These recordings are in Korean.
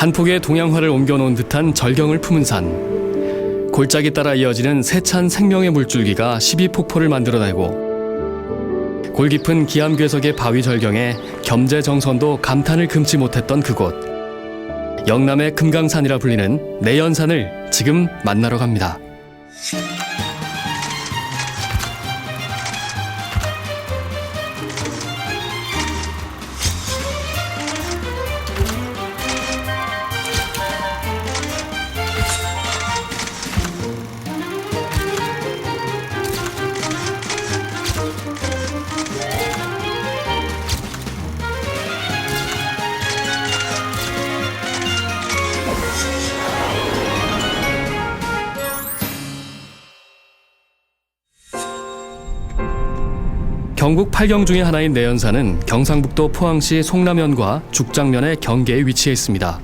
한 폭의 동양화를 옮겨놓은 듯한 절경을 품은 산. 골짜기 따라 이어지는 세찬 생명의 물줄기가 12폭포를 만들어내고 골 깊은 기암괴석의 바위 절경에 겸재정선도 감탄을 금치 못했던 그곳. 영남의 금강산이라 불리는 내연산을 지금 만나러 갑니다. 경북 8경 중의 하나인 내연산은 경상북도 포항시 송남현과 죽장면의 경계에 위치해 있습니다.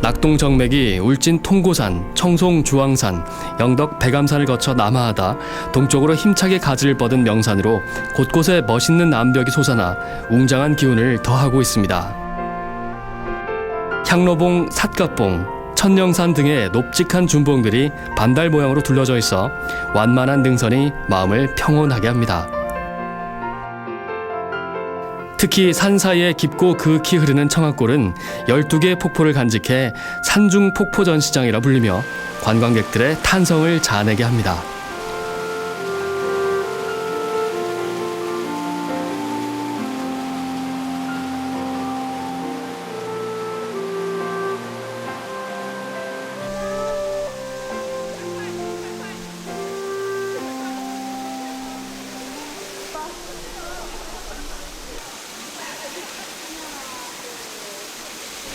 낙동 정맥이 울진 통고산, 청송 주황산, 영덕 백암산을 거쳐 남하하다 동쪽으로 힘차게 가지를 뻗은 명산으로 곳곳에 멋있는 암벽이 솟아나 웅장한 기운을 더하고 있습니다. 향로봉, 삿갓봉, 천령산 등의 높직한 준봉들이 반달 모양으로 둘러져 있어 완만한 능선이 마음을 평온하게 합니다. 특히 산 사이에 깊고 그윽히 흐르는 청학골은 12개의 폭포를 간직해 산중 폭포전시장이라 불리며 관광객들의 탄성을 자아내게 합니다.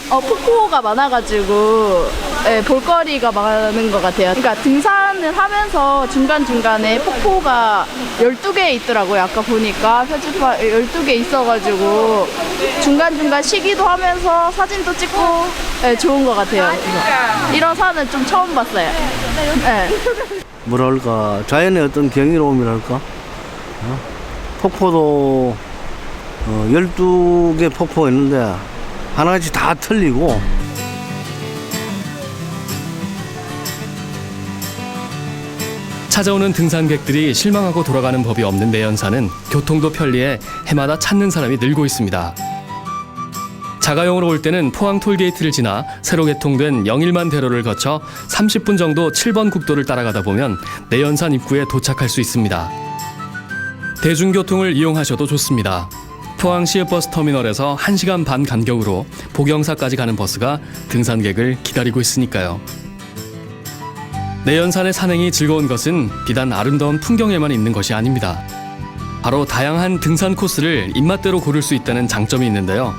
폭포가 많아가지고 볼거리가 많은 것 같아요. 그러니까 등산을 하면서 중간중간에 폭포가 12개 있더라고요. 아까 보니까 표지판 12개 있어가지고 중간중간 쉬기도 하면서 사진도 찍고 좋은 것 같아요. 이런 산은 좀 처음 봤어요. 뭐랄까, 자연의 어떤 경이로움이랄까? 폭포도 12개 폭포가 있는데 하나같이 다 틀리고. 찾아오는 등산객들이 실망하고 돌아가는 법이 없는 내연산은 교통도 편리해 해마다 찾는 사람이 늘고 있습니다. 자가용으로 올 때는 포항 톨게이트를 지나 새로 개통된 영일만 대로를 거쳐 30분 정도 7번 국도를 따라가다 보면 내연산 입구에 도착할 수 있습니다. 대중교통을 이용하셔도 좋습니다. 포항시 버스터미널에서 1시간 반 간격으로 복영사까지 가는 버스가 등산객을 기다리고 있으니까요. 내연산의 산행이 즐거운 것은 비단 아름다운 풍경에만 있는 것이 아닙니다. 바로 다양한 등산 코스를 입맛대로 고를 수 있다는 장점이 있는데요.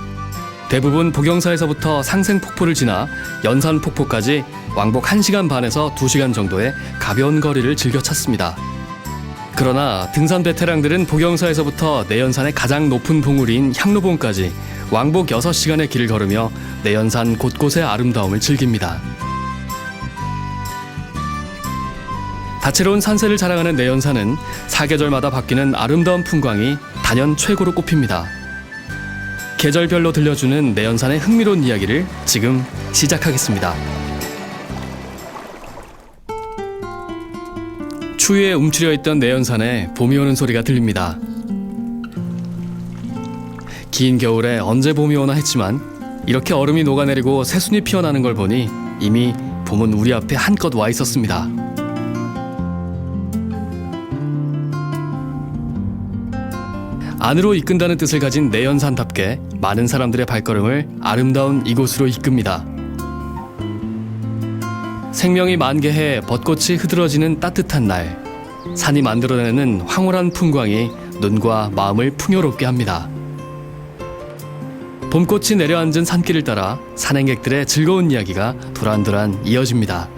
대부분 복영사에서부터 상생폭포를 지나 연산폭포까지 왕복 1시간 반에서 2시간 정도의 가벼운 거리를 즐겨 찾습니다. 그러나 등산 베테랑들은 복영사에서부터 내연산의 가장 높은 봉우리인 향로봉까지 왕복 6시간의 길을 걸으며 내연산 곳곳의 아름다움을 즐깁니다. 다채로운 산세를 자랑하는 내연산은 사계절마다 바뀌는 아름다운 풍광이 단연 최고로 꼽힙니다. 계절별로 들려주는 내연산의 흥미로운 이야기를 지금 시작하겠습니다. 추위에 움츠려 있던 내연산에 봄이 오는 소리가 들립니다. 긴 겨울에 언제 봄이 오나 했지만 이렇게 얼음이 녹아내리고 새순이 피어나는 걸 보니 이미 봄은 우리 앞에 한껏 와 있었습니다. 안으로 이끈다는 뜻을 가진 내연산답게 많은 사람들의 발걸음을 아름다운 이곳으로 이끕니다. 생명이 만개해 벚꽃이 흐드러지는 따뜻한 날, 산이 만들어내는 황홀한 풍광이 눈과 마음을 풍요롭게 합니다. 봄꽃이 내려앉은 산길을 따라 산행객들의 즐거운 이야기가 도란도란 이어집니다.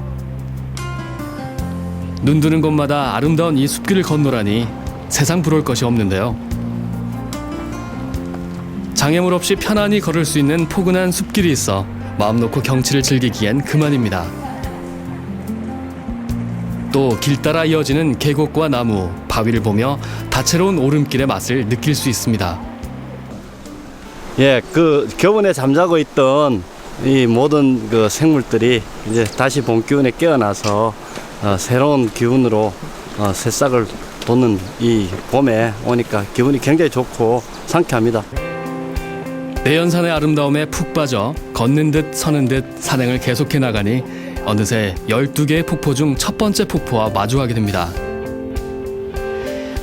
눈드는 곳마다 아름다운 이 숲길을 건너라니 세상 부러울 것이 없는데요. 장애물 없이 편안히 걸을 수 있는 포근한 숲길이 있어 마음 놓고 경치를 즐기기엔 그만입니다. 또 길 따라 이어지는 계곡과 나무, 바위를 보며 다채로운 오름길의 맛을 느낄 수 있습니다. 예, 그 겨우내 잠자고 있던 이 모든 그 생물들이 이제 다시 봄 기운에 깨어나서 새로운 기운으로 새싹을 돋는 이 봄에 오니까 기분이 굉장히 좋고 상쾌합니다. 내연산의 아름다움에 푹 빠져 걷는 듯 서는 듯 산행을 계속해 나가니 어느새 12개의 폭포 중 첫 번째 폭포와 마주하게 됩니다.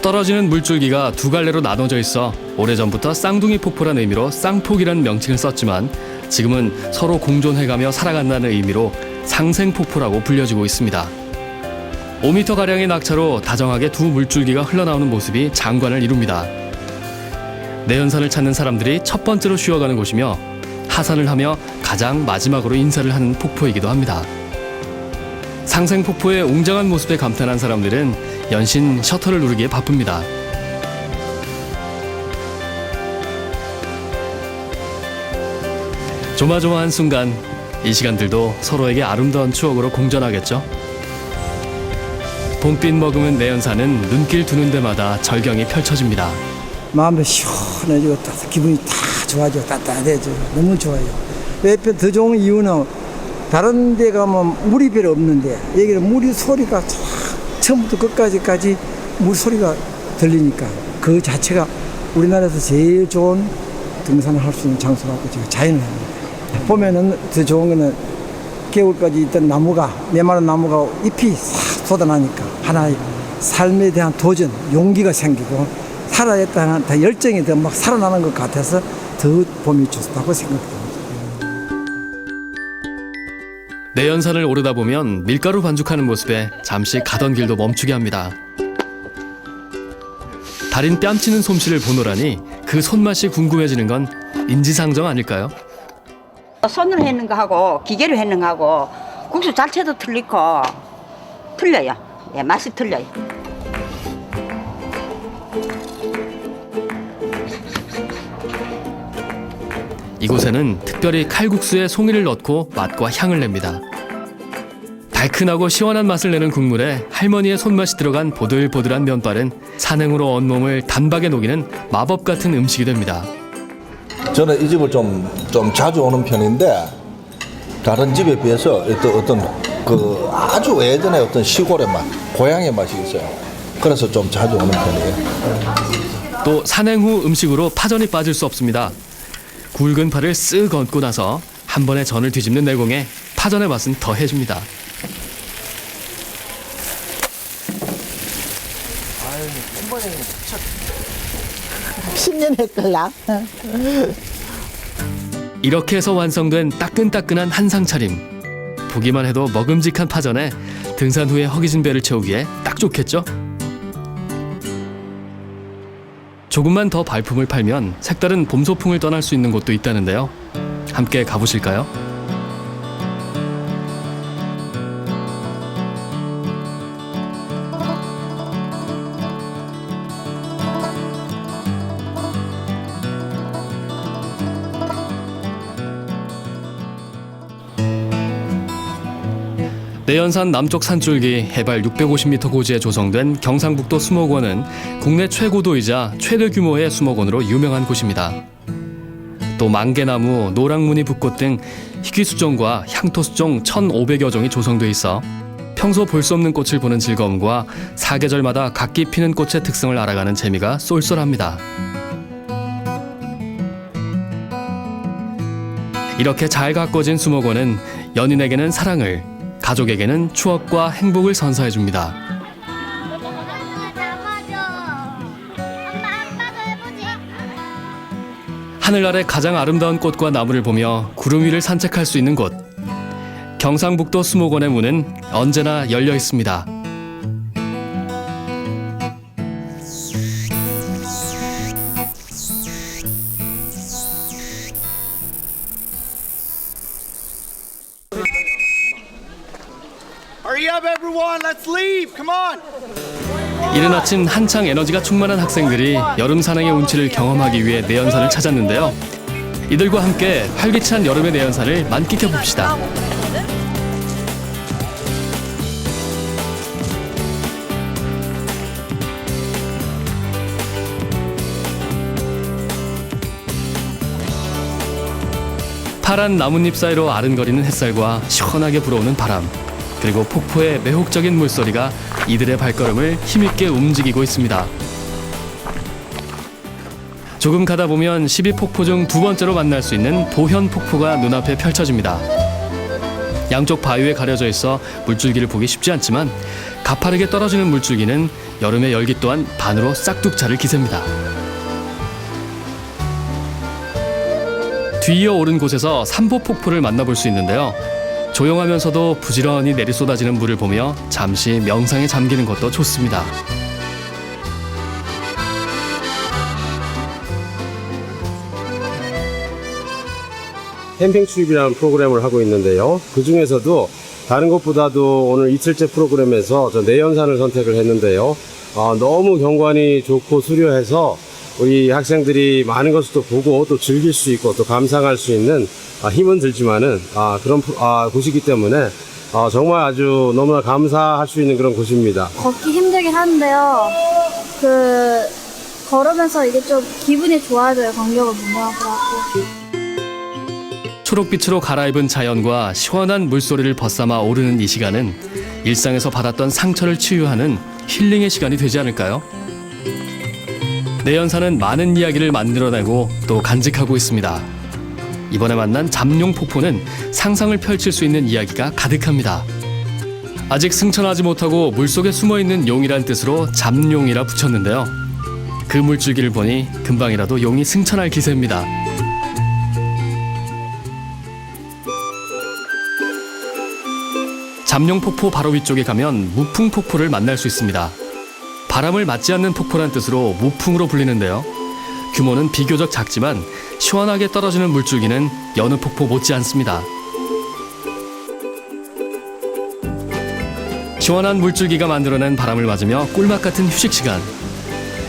떨어지는 물줄기가 두 갈래로 나눠져 있어 오래전부터 쌍둥이 폭포란 의미로 쌍폭이라는 명칭을 썼지만 지금은 서로 공존해가며 살아간다는 의미로 상생폭포라고 불려지고 있습니다. 5m가량의 낙차로 다정하게 두 물줄기가 흘러나오는 모습이 장관을 이룹니다. 내연산을 찾는 사람들이 첫 번째로 쉬어가는 곳이며 하산을 하며 가장 마지막으로 인사를 하는 폭포이기도 합니다. 상생폭포의 웅장한 모습에 감탄한 사람들은 연신 셔터를 누르기에 바쁩니다. 조마조마한 순간, 이 시간들도 서로에게 아름다운 추억으로 공존하겠죠. 봄빛 머금은 내연산은 눈길 두는 데마다 절경이 펼쳐집니다. 마음도 시원해지고 기분이 다 좋아져, 따뜻해져. 너무 좋아요. 왜 더 좋은 이유는 다른 데 가면 물이 별로 없는데 여기는 물이 소리가 처음부터 끝까지 물 소리가 들리니까 그 자체가 우리나라에서 제일 좋은 등산을 할 수 있는 장소라고 제가 자연을 합니다. 보면은 더 좋은 거는 겨울까지 있던 나무가, 메마른 나무가 잎이 싹 쏟아나니까 하나의 삶에 대한 도전, 용기가 생기고 살아야겠다는 더 열정이 더 막 살아나는 것 같아서 더 봄이 좋다고 생각합니다. 내연산을 오르다 보면 밀가루 반죽하는 모습에 잠시 가던 길도 멈추게 합니다. 달인 뺨치는 솜씨를 보노라니 그 손맛이 궁금해지는 건 인지상정 아닐까요? 손으로 했는 거 하고 기계로 했는 거 하고 국수 자체도 틀리고 틀려요. 예, 맛이 틀려요. 이곳에는 특별히 칼국수에 송이를 넣고 맛과 향을 냅니다. 달큰하고 시원한 맛을 내는 국물에 할머니의 손맛이 들어간 보들보들한 면발은 산행으로 온몸을 단박에 녹이는 마법 같은 음식이 됩니다. 저는 이 집을 좀 자주 오는 편인데 다른 집에 비해서 어떤 그 아주 예전에 어떤 시골의 맛, 고향의 맛이 있어요. 그래서 좀 자주 오는 편이에요. 또 산행 후 음식으로 파전이 빠질 수 없습니다. 굵은 파를 쓱 얹고 나서 한 번에 전을 뒤집는 내공에 파전의 맛은 더해집니다. 10년 했걸라. 이렇게 해서 완성된 따끈따끈한 한상 차림. 보기만 해도 먹음직한 파전에 등산 후에 허기진 배를 채우기에 딱 좋겠죠? 조금만 더 발품을 팔면 색다른 봄 소풍을 떠날 수 있는 곳도 있다는데요. 함께 가보실까요? 내연산 남쪽 산줄기 해발 650m 고지에 조성된 경상북도 수목원은 국내 최고도이자 최대 규모의 수목원으로 유명한 곳입니다. 또 만개나무, 노랑무늬 붓꽃 등 희귀수종과 향토수종 1,500여 종이 조성돼 있어 평소 볼 수 없는 꽃을 보는 즐거움과 사계절마다 각기 피는 꽃의 특성을 알아가는 재미가 쏠쏠합니다. 이렇게 잘 가꿔진 수목원은 연인에게는 사랑을, 가족에게는 추억과 행복을 선사해줍니다. 하늘 아래 가장 아름다운 꽃과 나무를 보며 구름 위를 산책할 수 있는 곳. 경상북도 수목원의 문은 언제나 열려 있습니다. Hurry up, everyone! Let's leave! Come on! 이른 아침 한창 에너지가 충만한 학생들이 여름 산행의 운치를 경험하기 위해 내연산을 찾았는데요. 이들과 함께 활기찬 여름의 내연산을 만끽해 봅시다. 파란 나뭇잎 사이로 아른거리는 햇살과 시원하게 불어오는 바람, 그리고 폭포의 매혹적인 물소리가 이들의 발걸음을 힘있게 움직이고 있습니다. 조금 가다 보면 12폭포 중 두 번째로 만날 수 있는 보현 폭포가 눈앞에 펼쳐집니다. 양쪽 바위에 가려져 있어 물줄기를 보기 쉽지 않지만 가파르게 떨어지는 물줄기는 여름의 열기 또한 반으로 싹둑 차를 기셉니다. 뒤이어 오른 곳에서 삼보폭포를 만나볼 수 있는데요. 조용하면서도 부지런히 내리쏟아지는 물을 보며 잠시 명상에 잠기는 것도 좋습니다. 캠핑 출입이라는 프로그램을 하고 있는데요. 그 중에서도 다른 것보다도 오늘 이틀째 프로그램에서 저 내연산을 선택을 했는데요. 너무 경관이 좋고 수려해서 우리 학생들이 많은 것을 또 보고 또 즐길 수 있고 또 감상할 수 있는 힘은 들지만은 그런 곳이기 때문에 정말 아주 너무나 감사할 수 있는 그런 곳입니다. 걷기 힘들긴 한데요. 걸으면서 이게 좀 기분이 좋아져요. 광경을 보면. 초록빛으로 갈아입은 자연과 시원한 물소리를 벗삼아 오르는 이 시간은 일상에서 받았던 상처를 치유하는 힐링의 시간이 되지 않을까요? 내연산은 많은 이야기를 만들어내고 또 간직하고 있습니다. 이번에 만난 잠룡폭포는 상상을 펼칠 수 있는 이야기가 가득합니다. 아직 승천하지 못하고 물속에 숨어있는 용이란 뜻으로 잠룡이라 붙였는데요. 그 물줄기를 보니 금방이라도 용이 승천할 기세입니다. 잠룡폭포 바로 위쪽에 가면 무풍폭포를 만날 수 있습니다. 바람을 맞지 않는 폭포란 뜻으로 무풍으로 불리는데요. 규모는 비교적 작지만 시원하게 떨어지는 물줄기는 여느 폭포 못지 않습니다. 시원한 물줄기가 만들어낸 바람을 맞으며 꿀맛 같은 휴식 시간.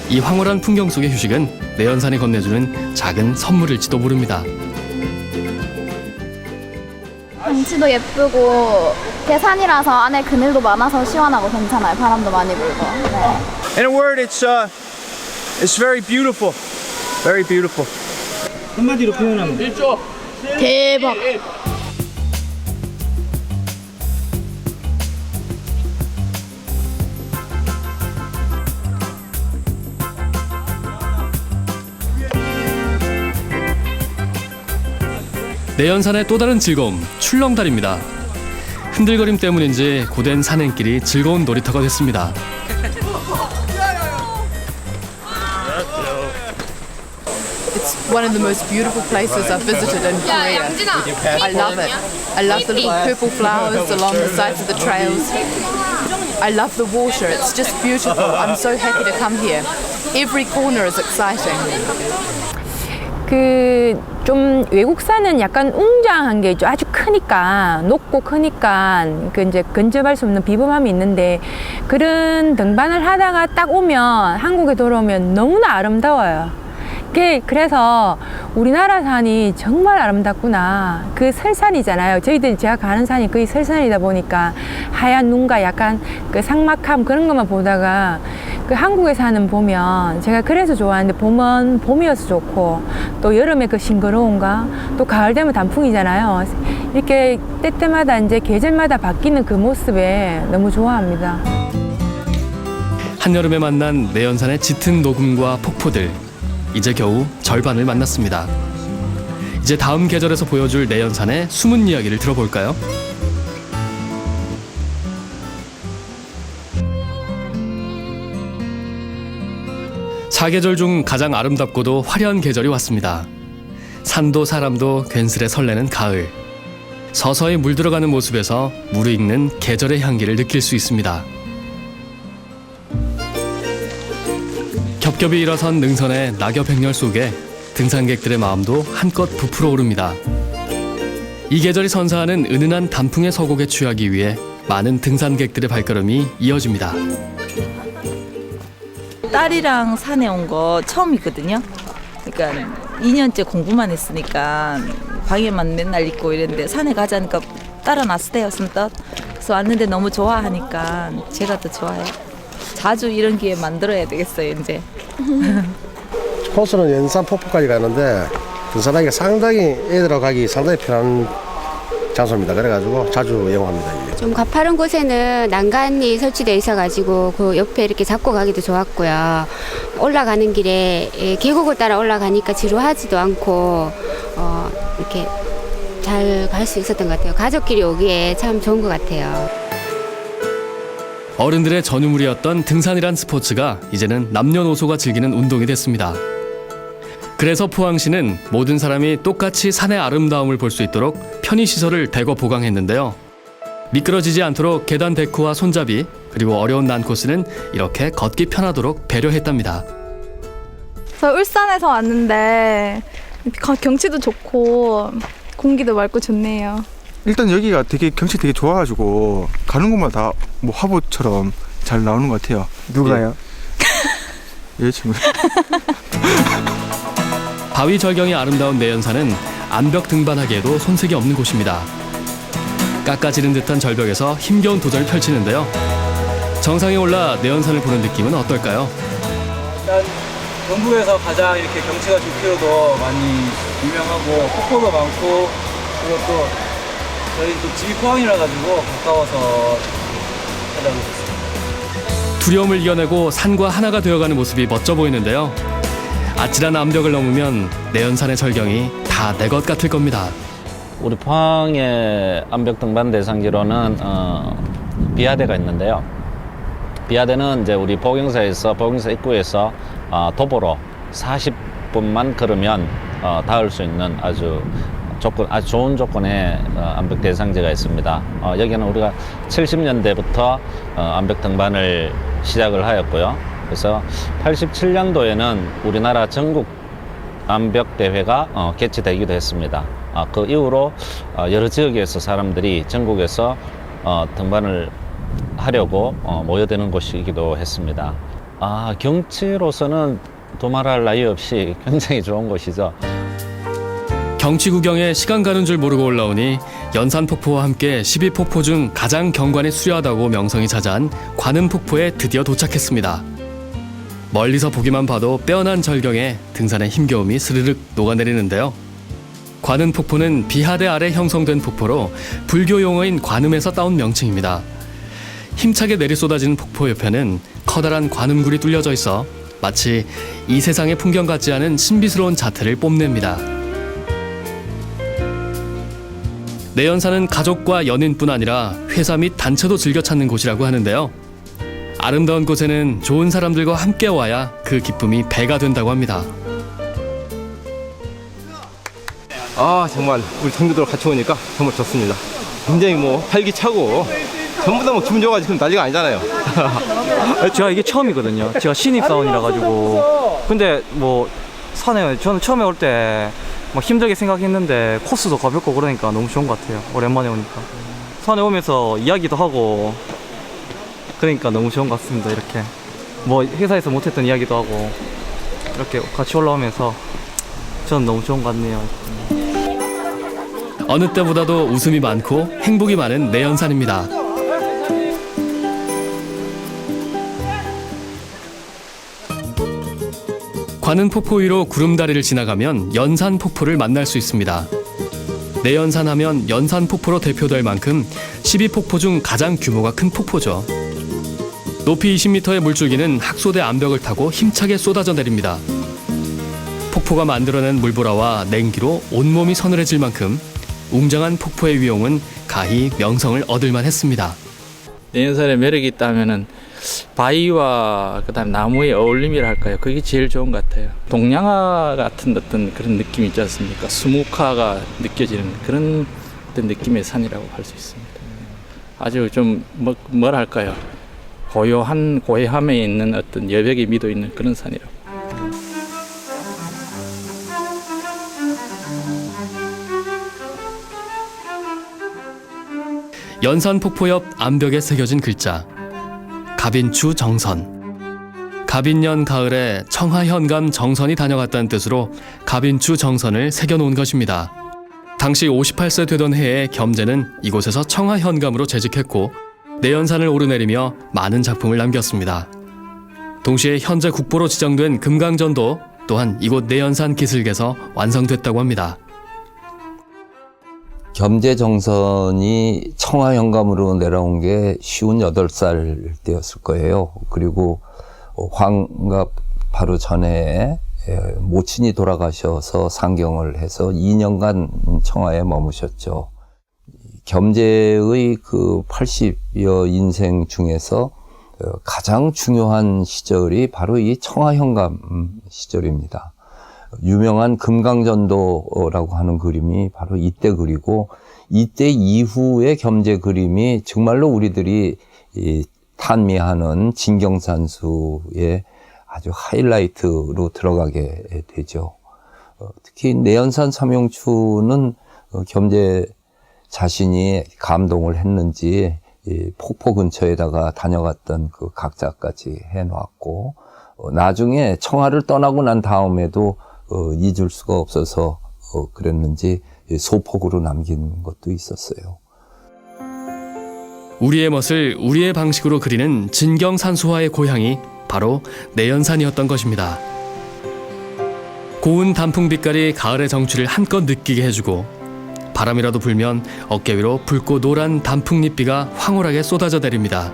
이 황홀한 풍경 속의 휴식은 내연산이 건네주는 작은 선물일지도 모릅니다. 경치도 예쁘고 계산이라서 안에 그늘도 많아서 시원하고 괜찮아요. 바람도 많이 불고. 네. In a word, it's very beautiful. Very beautiful. 한마디로 표현하면 대박. 내연산의 또 다른 즐거움, 출렁다리입니다. 흔들거림 때문인지 고된 산행길이 즐거운 놀이터가 됐습니다. It's one of the most beautiful places I've visited in Korea. I love it. I love the little purple flowers along the sides of the trails. I love the water. It's just beautiful. I'm so happy to come here. Every corner is exciting. 좀 외국산은 약간 웅장한 게 아주 크니까 높고 크니까 이제 근접할 수 없는 비범함이 있는데 그런 등반을 하다가 딱 오면 한국에 돌아오면 너무나 아름다워요. 그래서 우리나라 산이 정말 아름답구나. 그 설산이잖아요. 제가 가는 산이 거의 설산이다 보니까 하얀 눈과 약간 그 삭막함 그런 것만 보다가 그 한국의 산은 보면 제가 그래서 좋아하는데 봄은 봄이어서 좋고 또 여름에 그 싱그러움과 또 가을 되면 단풍이잖아요. 이렇게 때때마다 이제 계절마다 바뀌는 그 모습에 너무 좋아합니다. 한여름에 만난 내연산의 짙은 녹음과 폭포들. 이제 겨우 절반을 만났습니다. 이제 다음 계절에서 보여줄 내연산의 숨은 이야기를 들어볼까요? 사계절 중 가장 아름답고도 화려한 계절이 왔습니다. 산도 사람도 괜스레 설레는 가을. 서서히 물들어가는 모습에서 무르익는 계절의 향기를 느낄 수 있습니다. 겹겹이 일어선 능선의 낙엽 행렬 속에 등산객들의 마음도 한껏 부풀어 오릅니다. 이 계절이 선사하는 은은한 단풍의 서곡에 취하기 위해 많은 등산객들의 발걸음이 이어집니다. 딸이랑 산에 온 거 처음이거든요. 그러니까 2년째 공부만 했으니까 방에만 맨날 있고 이랬는데 산에 가자니까 딸은 아스테였으면 뜻. 그래서 왔는데 너무 좋아하니까 제가 더 좋아요. 자주 이런 기회 만들어야 되겠어요, 이제. 코스는 연산 폭포까지 가는데 등산하기가 상당히 애들하고 가기 상당히 편한 장소입니다. 그래가지고 자주 이용합니다. 이게. 좀 가파른 곳에는 난간이 설치되어 있어가지고 그 옆에 이렇게 잡고 가기도 좋았고요. 올라가는 길에 계곡을 따라 올라가니까 지루하지도 않고 이렇게 잘 갈 수 있었던 것 같아요. 가족끼리 오기에 참 좋은 것 같아요. 어른들의 전유물이었던 등산이란 스포츠가 이제는 남녀노소가 즐기는 운동이 됐습니다. 그래서 포항시는 모든 사람이 똑같이 산의 아름다움을 볼 수 있도록 편의시설을 대거 보강했는데요. 미끄러지지 않도록 계단 데크와 손잡이, 그리고 어려운 난코스는 이렇게 걷기 편하도록 배려했답니다. 저 울산에서 왔는데 경치도 좋고 공기도 맑고 좋네요. 일단 여기가 되게 경치 되게 좋아가지고 가는 곳마다 뭐 화보처럼 잘 나오는 것 같아요. 누가요? 여자친구. 바위 절경이 아름다운 내연산은 암벽 등반하기에도 손색이 없는 곳입니다. 깎아지른 듯한 절벽에서 힘겨운 도전을 펼치는데요. 정상에 올라 내연산을 보는 느낌은 어떨까요? 일단 경북에서 가장 이렇게 경치가 좋기로도 많이 유명하고 폭포도 많고, 그리고 또 저희 또 집이 포항이라 가지고 가까워서 찾아오고 있습니다. 두려움을 이겨내고 산과 하나가 되어가는 모습이 멋져 보이는데요. 아찔한 암벽을 넘으면 내연산의 절경이 다 내 것 같을 겁니다. 우리 포항의 암벽 등반 대상지로는 비하대가 있는데요. 비하대는 이제 우리 보경사 입구에서 도보로 40분만 걸으면 닿을 수 있는 아주 좋은 조건의 암벽 대상지가 있습니다. 여기는 우리가 70년대부터 암벽 등반을 시작을 하였고요. 그래서 87년도에는 우리나라 전국 암벽 대회가 개최되기도 했습니다. 그 이후로 여러 지역에서 사람들이 전국에서 등반을 하려고 모여드는 곳이기도 했습니다. 경치로서는 두말할 나위 없이 굉장히 좋은 곳이죠. 경치 구경에 시간 가는 줄 모르고 올라오니 연산폭포와 함께 12폭포 중 가장 경관이 수려하다고 명성이 자자한 관음폭포에 드디어 도착했습니다. 멀리서 보기만 봐도 빼어난 절경에 등산의 힘겨움이 스르륵 녹아내리는데요. 관음폭포는 비하대 아래 형성된 폭포로 불교 용어인 관음에서 따온 명칭입니다. 힘차게 내리쏟아지는 폭포 옆에는 커다란 관음굴이 뚫려져 있어 마치 이 세상의 풍경 같지 않은 신비스러운 자태를 뽐냅니다. 내연산은 가족과 연인뿐 아니라 회사 및 단체도 즐겨 찾는 곳이라고 하는데요. 아름다운 곳에는 좋은 사람들과 함께 와야 그 기쁨이 배가 된다고 합니다. 정말 우리 동료들 같이 오니까 정말 좋습니다. 굉장히 활기차고 전부 다 기분 좋아가지고 난리가 아니잖아요. 제가 이게 처음이거든요. 제가 신입사원이라 가지고. 근데 산에 저는 처음에 올 때 힘들게 생각했는데 코스도 가볍고 그러니까 너무 좋은 것 같아요. 오랜만에 오니까 산에 오면서 이야기도 하고 그러니까 너무 좋은 것 같습니다. 이렇게 회사에서 못했던 이야기도 하고 이렇게 같이 올라오면서 저는 너무 좋은 것 같네요. 어느 때보다도 웃음이 많고 행복이 많은 내연산입니다. 관음폭포 위로 구름다리를 지나가면 연산폭포를 만날 수 있습니다. 내연산 하면 연산폭포로 대표될 만큼 12폭포 중 가장 규모가 큰 폭포죠. 높이 20m의 물줄기는 학소대 암벽을 타고 힘차게 쏟아져 내립니다. 폭포가 만들어낸 물보라와 냉기로 온몸이 서늘해질 만큼 웅장한 폭포의 위용은 가히 명성을 얻을만 했습니다. 내연산의 매력이 있다면은 바위와 그다음 나무의 어울림이라 할까요? 그게 제일 좋은 것 같아요. 동양화 같은 어떤 그런 느낌이 있지 않습니까? 수묵화가 느껴지는 그런 어떤 느낌의 산이라고 할 수 있습니다. 아주 좀 뭐랄까요? 고요함에 있는 어떤 여백이 묻어 있는 그런 산이라고. 연산폭포 옆 암벽에 새겨진 글자 가빈추 정선. 가빈년 가을에 청하현감 정선이 다녀갔다는 뜻으로 가빈추 정선을 새겨놓은 것입니다. 당시 58세 되던 해에 겸재는 이곳에서 청하현감으로 재직했고 내연산을 오르내리며 많은 작품을 남겼습니다. 동시에 현재 국보로 지정된 금강전도 또한 이곳 내연산 기슭에서 완성됐다고 합니다. 겸재정선이 청하현감으로 내려온 게 58살 때였을 거예요. 그리고 환갑 바로 전에 모친이 돌아가셔서 상경을 해서 2년간 청하에 머무셨죠. 겸재의 그 80여 인생 중에서 가장 중요한 시절이 바로 이 청하현감 시절입니다. 유명한 금강전도라고 하는 그림이 바로 이때 그리고 이때 이후의 겸재 그림이 정말로 우리들이 탄미하는 진경산수의 아주 하이라이트로 들어가게 되죠. 특히 내연산 삼용추는 겸재 자신이 감동을 했는지 폭포 근처에다가 다녀갔던 그 각자까지 해놓았고 나중에 청하를 떠나고 난 다음에도 잊을 수가 없어서 그랬는지 소폭으로 남긴 것도 있었어요. 우리의 멋을 우리의 방식으로 그리는 진경산수화의 고향이 바로 내연산이었던 것입니다. 고운 단풍 빛깔이 가을의 정취를 한껏 느끼게 해주고 바람이라도 불면 어깨 위로 붉고 노란 단풍잎비가 황홀하게 쏟아져 내립니다.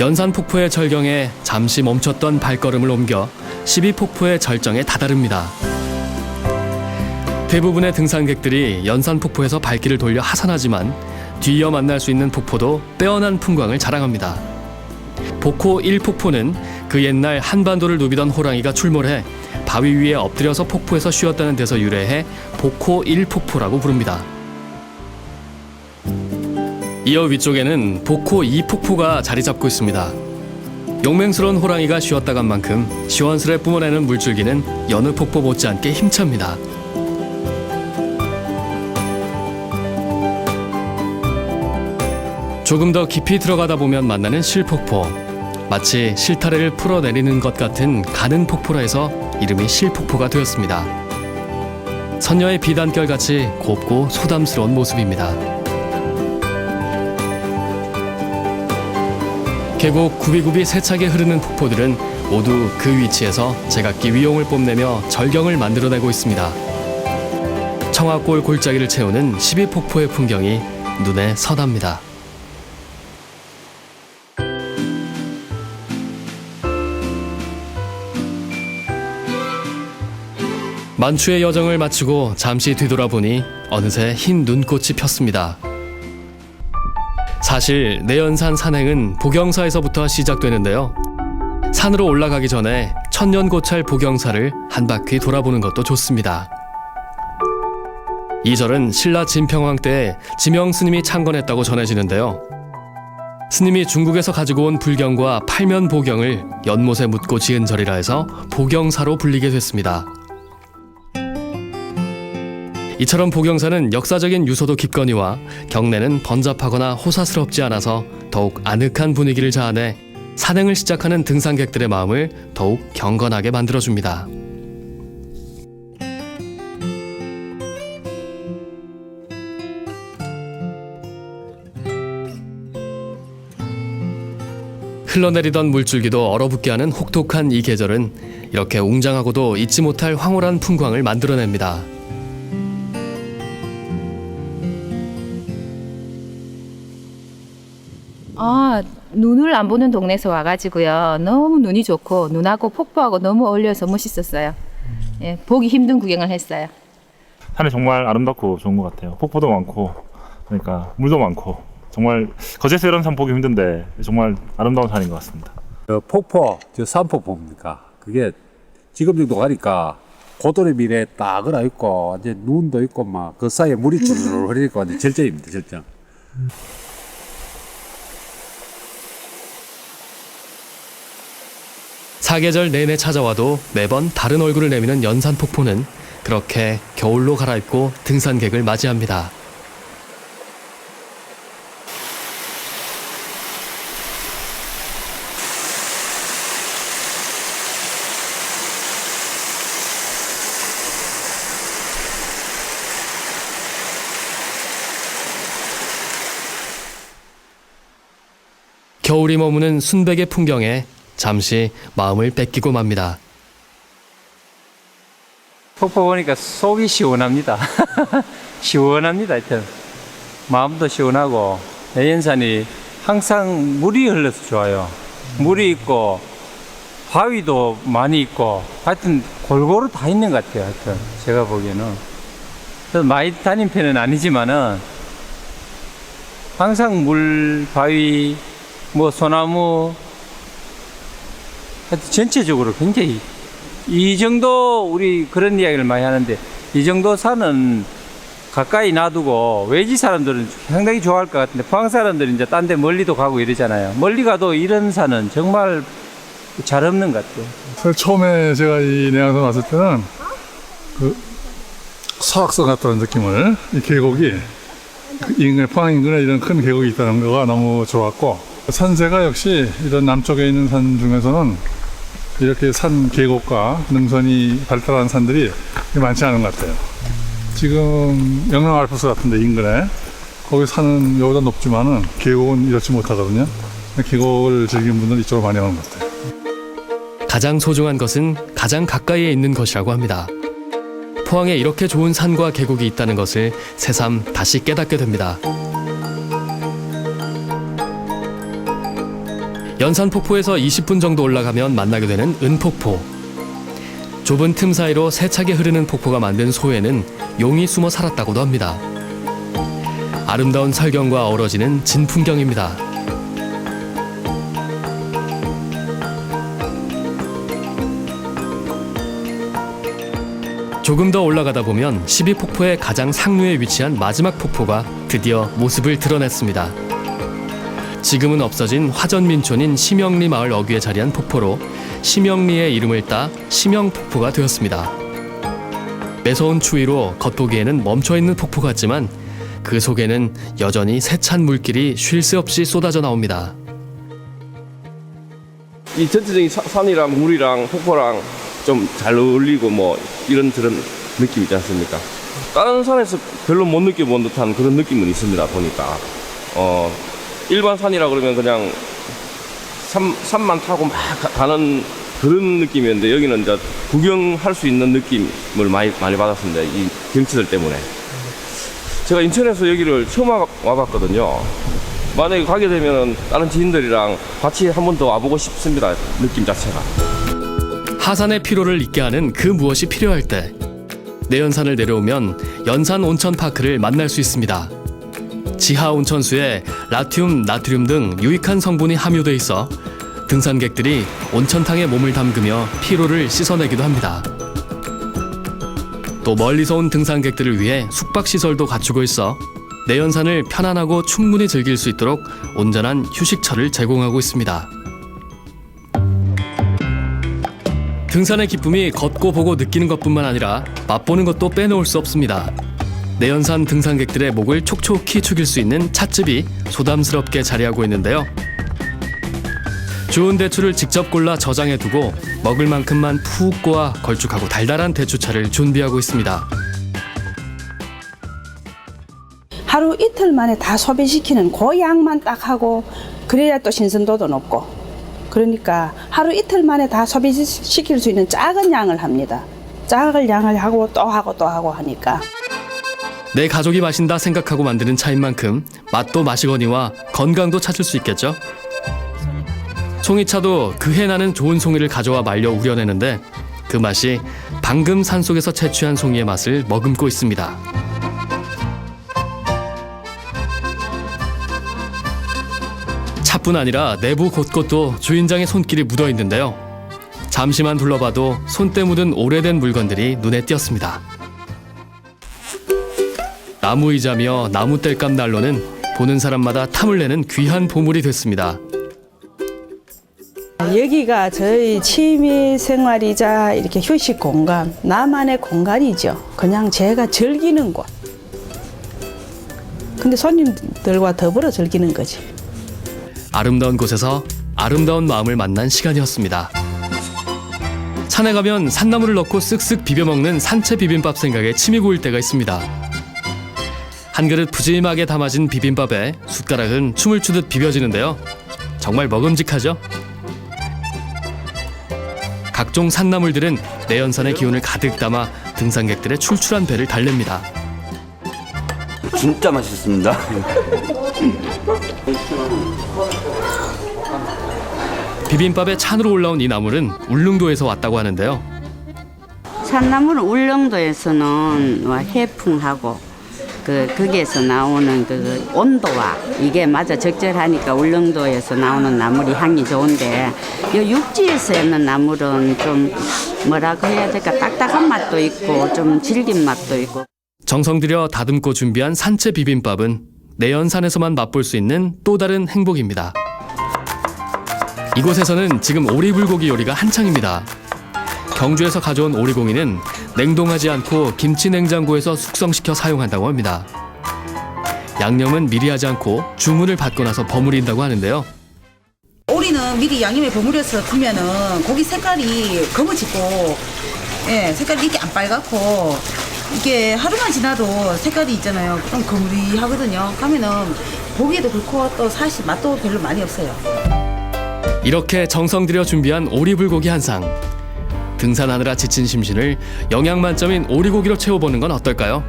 연산 폭포의 절경에 잠시 멈췄던 발걸음을 옮겨 12폭포의 절정에 다다릅니다. 대부분의 등산객들이 연산 폭포에서 발길을 돌려 하산하지만 뒤이어 만날 수 있는 폭포도 빼어난 풍광을 자랑합니다. 복호 1폭포는 그 옛날 한반도를 누비던 호랑이가 출몰해 바위 위에 엎드려서 폭포에서 쉬었다는 데서 유래해 복호 1폭포라고 부릅니다. 이어 위쪽에는 복호 2폭포가 자리 잡고 있습니다. 용맹스러운 호랑이가 쉬었다 간 만큼 시원스레 뿜어내는 물줄기는 여느 폭포 못지않게 힘찹니다. 조금 더 깊이 들어가다 보면 만나는 실폭포. 마치 실타래를 풀어내리는 것 같은 가는 폭포라 해서 이름이 실폭포가 되었습니다. 선녀의 비단결같이 곱고 소담스러운 모습입니다. 계곡 굽이굽이 세차게 흐르는 폭포들은 모두 그 위치에서 제각기 위용을 뽐내며 절경을 만들어내고 있습니다. 청하골 골짜기를 채우는 12폭포의 풍경이 눈에 선합니다. 만추의 여정을 마치고 잠시 뒤돌아보니 어느새 흰 눈꽃이 폈습니다. 사실 내연산 산행은 복영사에서부터 시작되는데요. 산으로 올라가기 전에 천년고찰 복영사를 한 바퀴 돌아보는 것도 좋습니다. 이 절은 신라 진평왕 때 지명 스님이 창건했다고 전해지는데요. 스님이 중국에서 가지고 온 불경과 팔면 보경을 연못에 묻고 지은 절이라 해서 복영사로 불리게 됐습니다. 이처럼 복영사는 역사적인 유서도 깊거니와 경내는 번잡하거나 호사스럽지 않아서 더욱 아늑한 분위기를 자아내 산행을 시작하는 등산객들의 마음을 더욱 경건하게 만들어줍니다. 흘러내리던 물줄기도 얼어붙게 하는 혹독한 이 계절은 이렇게 웅장하고도 잊지 못할 황홀한 풍광을 만들어냅니다. 눈을 안 보는 동네에서 와가지고요. 너무 눈이 좋고 눈하고 폭포하고 너무 어울려서 멋있었어요. 예, 보기 힘든 구경을 했어요. 산이 정말 아름답고 좋은 것 같아요. 폭포도 많고 그러니까 물도 많고 정말 거제에서 이런 산 보기 힘든데 정말 아름다운 산인 것 같습니다. 폭포, 저 산폭포입니까? 그게 지금 정도 가니까 고도의 미래에 딱 걸어 있고 이제 눈도 있고 막 그 사이에 물이 줄 흐르니까 완전 절정입니다, 절정. 사계절 내내 찾아와도 매번 다른 얼굴을 내미는 연산폭포는 그렇게 겨울로 갈아입고 등산객을 맞이합니다. 겨울이 머무는 순백의 풍경에 잠시 마음을 뺏기고 맙니다. 폭포 보니까 속이 시원합니다. 시원합니다. 하여튼 마음도 시원하고 내연산이 항상 물이 흘러서 좋아요. 물이 있고 바위도 많이 있고 하여튼 골고루 다 있는 것 같아요. 하여튼 제가 보기에는 그래서 많이 다닌 편은 아니지만은 항상 물, 바위, 뭐 소나무 하여튼 전체적으로 굉장히 이 정도 우리 그런 이야기를 많이 하는데 이 정도 산은 가까이 놔두고 외지 사람들은 상당히 좋아할 것 같은데 포항 사람들은 이제 딴 데 멀리도 가고 이러잖아요. 멀리 가도 이런 산은 정말 잘 없는 것 같아요. 사실 처음에 제가 이 내양산 왔을 때는 그 설악산 같다는 느낌을 이 계곡이 포항 인근에 이런 큰 계곡이 있다는 거가 너무 좋았고 산세가 역시 이런 남쪽에 있는 산 중에서는 이렇게 산 계곡과 능선이 발달한 산들이 많지 않은 것 같아요. 지금 영남 알프스 같은데 인근에 거기 산은 여기보다 높지만은 계곡은 이렇지 못하거든요. 계곡을 즐기는 분들은 이쪽으로 많이 오는 것 같아요. 가장 소중한 것은 가장 가까이에 있는 것이라고 합니다. 포항에 이렇게 좋은 산과 계곡이 있다는 것을 새삼 다시 깨닫게 됩니다. 연산폭포에서 20분 정도 올라가면 만나게 되는 은폭포. 좁은 틈 사이로 세차게 흐르는 폭포가 만든 소에는 용이 숨어 살았다고도 합니다. 아름다운 설경과 어우러지는 진풍경입니다. 조금 더 올라가다 보면 12폭포의 가장 상류에 위치한 마지막 폭포가 드디어 모습을 드러냈습니다. 지금은 없어진 화전민촌인 심영리 마을 어귀에 자리한 폭포로 심영리의 이름을 따 심영폭포가 되었습니다. 매서운 추위로 겉보기에는 멈춰있는 폭포 같지만 그 속에는 여전히 세찬 물길이 쉴 새 없이 쏟아져 나옵니다. 이 전체적인 산이랑 물이랑 폭포랑 좀 잘 어울리고 뭐 이런저런 느낌 있지 않습니까? 다른 산에서 별로 못 느껴본 듯한 그런 느낌은 있습니다. 보니까 일반 산이라 그러면 그냥 산만 타고 막 가는 그런 느낌이었는데 여기는 이제 구경할 수 있는 느낌을 많이 받았습니다. 이 경치들 때문에. 제가 인천에서 여기를 처음 와봤거든요. 만약에 가게 되면 다른 지인들이랑 같이 한 번 더 와보고 싶습니다. 느낌 자체가. 하산의 피로를 잊게 하는 그 무엇이 필요할 때 내연산을 내려오면 연산 온천파크를 만날 수 있습니다. 지하 온천수에 라튬, 나트륨 등 유익한 성분이 함유돼 있어 등산객들이 온천탕에 몸을 담그며 피로를 씻어내기도 합니다. 또 멀리서 온 등산객들을 위해 숙박시설도 갖추고 있어 내연산을 편안하고 충분히 즐길 수 있도록 온전한 휴식처를 제공하고 있습니다. 등산의 기쁨이 걷고 보고 느끼는 것뿐만 아니라 맛보는 것도 빼놓을 수 없습니다. 내연산 등산객들의 목을 촉촉히 축일 수 있는 찻집이 소담스럽게 자리하고 있는데요. 좋은 대추를 직접 골라 저장해두고 먹을 만큼만 푹 꼬아 걸쭉하고 달달한 대추차를 준비하고 있습니다. 하루 이틀 만에 다 소비시키는 그 양만 딱 하고 그래야 또 신선도도 높고 그러니까 하루 이틀 만에 다 소비시킬 수 있는 작은 양을 합니다. 작은 양을 하고 또 하고 또 하고 하니까 내 가족이 마신다 생각하고 만드는 차인 만큼 맛도 마시거니와 건강도 찾을 수 있겠죠? 송이차도 그해 나는 좋은 송이를 가져와 말려 우려내는데 그 맛이 방금 산속에서 채취한 송이의 맛을 머금고 있습니다. 차뿐 아니라 내부 곳곳도 주인장의 손길이 묻어 있는데요. 잠시만 둘러봐도 손때 묻은 오래된 물건들이 눈에 띄었습니다. 나무의자며 나무 땔감 난로는 보는 사람마다 탐을 내는 귀한 보물이 됐습니다. 여기가 저희 취미 생활이자 이렇게 휴식 공간, 나만의 공간이죠. 그냥 제가 즐기는 곳. 근데 손님들과 더불어 즐기는 거지. 아름다운 곳에서 아름다운 마음을 만난 시간이었습니다. 산에 가면 산나물을 넣고 쓱쓱 비벼먹는 산채 비빔밥 생각에 침이 고일 때가 있습니다. 한 그릇 푸짐하게 담아진 비빔밥에 숟가락은 춤을 추듯 비벼지는데요. 정말 먹음직하죠? 각종 산나물들은 내연산의 기운을 가득 담아 등산객들의 출출한 배를 달랩니다. 진짜 맛있습니다. 비빔밥에 찬으로 올라온 이 나물은 울릉도에서 왔다고 하는데요. 산나물은 울릉도에서는 해풍하고 거기에서 나오는 그 온도와 이게 맞아 적절하니까 울릉도에서 나오는 나물이 향이 좋은데 이 육지에서 있는 나물은 좀 뭐라고 해야 될까 딱딱한 맛도 있고 좀 질긴 맛도 있고. 정성 들여 다듬고 준비한 산채 비빔밥은 내연산에서만 맛볼 수 있는 또 다른 행복입니다. 이곳에서는 지금 오리불고기 요리가 한창입니다. 경주에서 가져온 오리공이는 냉동하지 않고 김치 냉장고에서 숙성시켜 사용한다고 합니다. 양념은 미리 하지 않고 주문을 받고 나서 버무린다고 하는데요. 오리는 미리 양념에 버무려서 두면은 고기 색깔이 검어지고, 예, 색깔이 이렇게 안 빨갛고, 이게 하루만 지나도 색깔이 있잖아요. 좀 거무리하거든요. 가면은 고기도 그렇고 또 사실 맛도 별로 많이 없어요. 이렇게 정성 들여 준비한 오리불고기 한 상. 등산하느라 지친 심신을 영양 만점인 오리고기로 채워보는 건 어떨까요?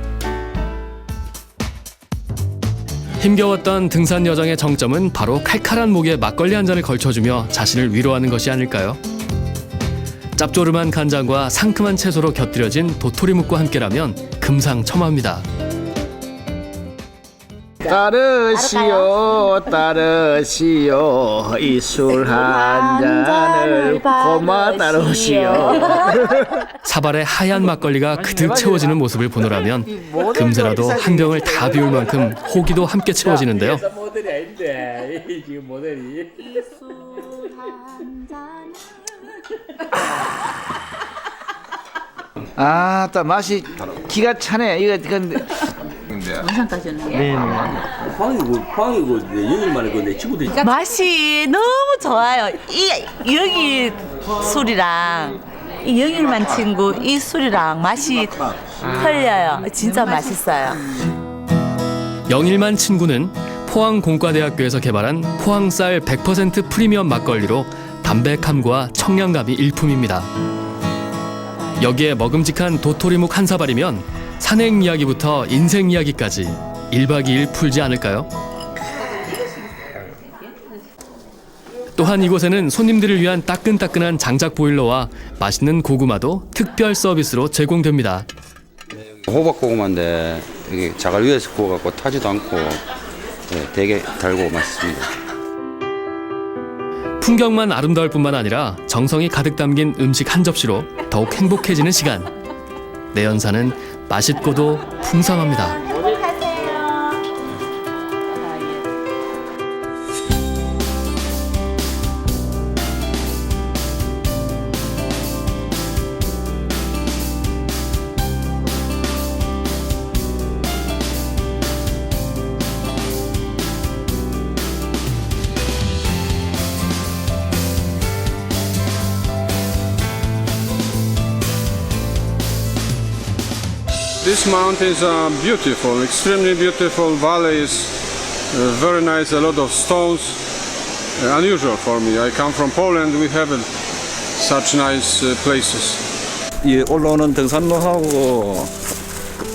힘겨웠던 등산 여정의 정점은 바로 칼칼한 목에 막걸리 한 잔을 걸쳐주며 자신을 위로하는 것이 아닐까요? 짭조름한 간장과 상큼한 채소로 곁들여진 도토리묵과 함께라면 금상첨화입니다. 따르시오 따르시오 이 술 한 잔을 고마 따르시오. 사발에 하얀 막걸리가 그득 채워지는 모습을 보노라면 금세라도 한 병을 다 비울 만큼 호기도 함께 채워지는데요. 모델이 아닌데 지금 모델이. 아따 맛이 기가 차네. 이거 근데 영상까지는. 네. 방이고 영일만에 내 친구들이 맛이 너무 좋아요. 여기 술이랑 이 영일만 친구 이 술이랑 맛이 틀려요. 진짜 맛있어요. 영일만 친구는 포항공과대학교에서 개발한 포항쌀 100% 프리미엄 막걸리로 담백함과 청량감이 일품입니다. 여기에 먹음직한 도토리묵 한 사발이면 산행 이야기부터 인생 이야기까지 1박 2일 풀지 않을까요? 또한 이곳에는 손님들을 위한 따끈따끈한 장작 보일러와 맛있는 고구마도 특별 서비스로 제공됩니다. 호박 고구마인데 이게 자갈 위에서 구워갖고 타지도 않고 되게 달고 맛있습니다. 풍경만 아름다울 뿐만 아니라 정성이 가득 담긴 음식 한 접시로 더욱 행복해지는 시간. 내연산은 맛있고도 풍성합니다. These mountains are beautiful, extremely beautiful valleys, very nice, a lot of stones, unusual for me. I come from Poland, we have such nice places. 이 올라오는 등산로하고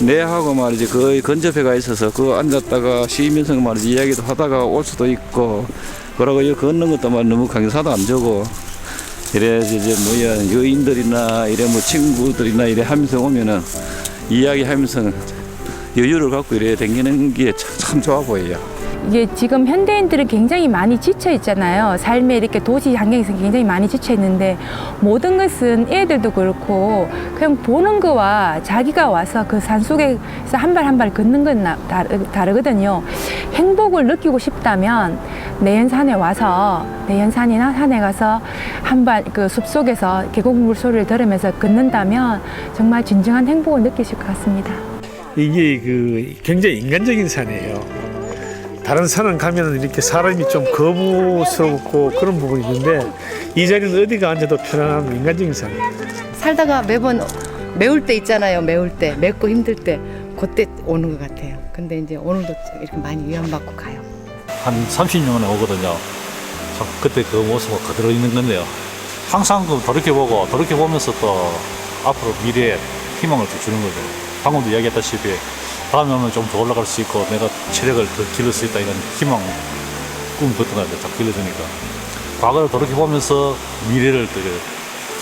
내하고 말이지 거의 근접해가 있어서 그 앉았다가 쉬면서 말이지 이야기도 하다가 올 수도 있고 그러고 이 걷는 것도 말 너무 강사도 안 주고 이래 이제 뭐야 여인들이나 이래 뭐 친구들이나 이래 하면서 오면은 이야기하면서 여유를 갖고 이래 다니는 게 참 좋아 보여요. 이게 지금 현대인들은 굉장히 많이 지쳐 있잖아요. 삶에 이렇게 도시 환경에서 굉장히 많이 지쳐 있는데 모든 것은 애들도 그렇고 그냥 보는 거와 자기가 와서 그 산속에서 한 발 한 발 걷는 건 다르거든요. 행복을 느끼고 싶다면 내연산에 와서 내연산이나 산에 가서 한 발 그 숲속에서 계곡물 소리를 들으면서 걷는다면 정말 진정한 행복을 느끼실 것 같습니다. 이게 그 굉장히 인간적인 산이에요. 다른 산은 가면 이렇게 사람이 좀 거부스럽고 그런 부분이 있는데 이 자리는 어디가 앉아도 편안한 인간적인 산이에요. 살다가 매번 매울 때 있잖아요. 매울 때, 맵고 힘들 때 그때 오는 것 같아요. 근데 이제 오늘도 이렇게 많이 위안받고 가요. 한 30년 만에 오거든요. 참 그때 그 모습은 그대로 있는 건데요. 항상 그 돌이켜보고 돌이켜보면서 또 앞으로 미래에 희망을 또 주는 거죠. 방금도 이야기했다시피 다음에 오면 좀 더 올라갈 수 있고 내가 체력을 더 기를 수 있다 이런 희망, 꿈 같은 걸 딱 길러주니까 과거를 돌이켜보면서 미래를 되게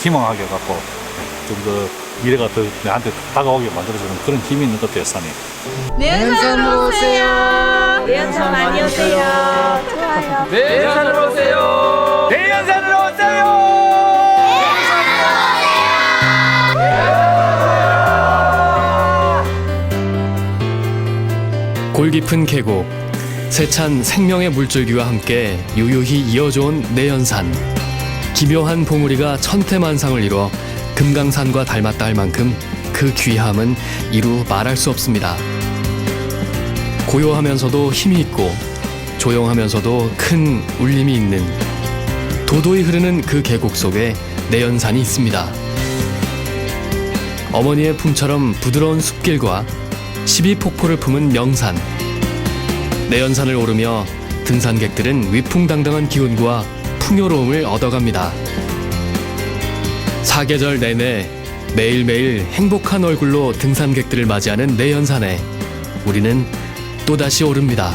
희망하게 갖고 좀 더 미래가 더 내한테 다가오게 만들어주는 그런 힘이 있는 것 같아요, 산이. 내연산으로 오세요. 내연산 많이 오세요. 좋아요. 내연산으로 오세요. 내연산으로 오세요. 골깊은 계곡, 세찬 생명의 물줄기와 함께 유유히 이어져온 내연산. 기묘한 봉우리가 천태만상을 이뤄 금강산과 닮았다 할 만큼 그 귀함은 이루 말할 수 없습니다. 고요하면서도 힘이 있고 조용하면서도 큰 울림이 있는 도도히 흐르는 그 계곡 속에 내연산이 있습니다. 어머니의 품처럼 부드러운 숲길과 12폭포를 품은 명산. 내연산을 오르며 등산객들은 위풍당당한 기운과 풍요로움을 얻어갑니다. 사계절 내내 매일매일 행복한 얼굴로 등산객들을 맞이하는 내연산에 우리는 또다시 오릅니다.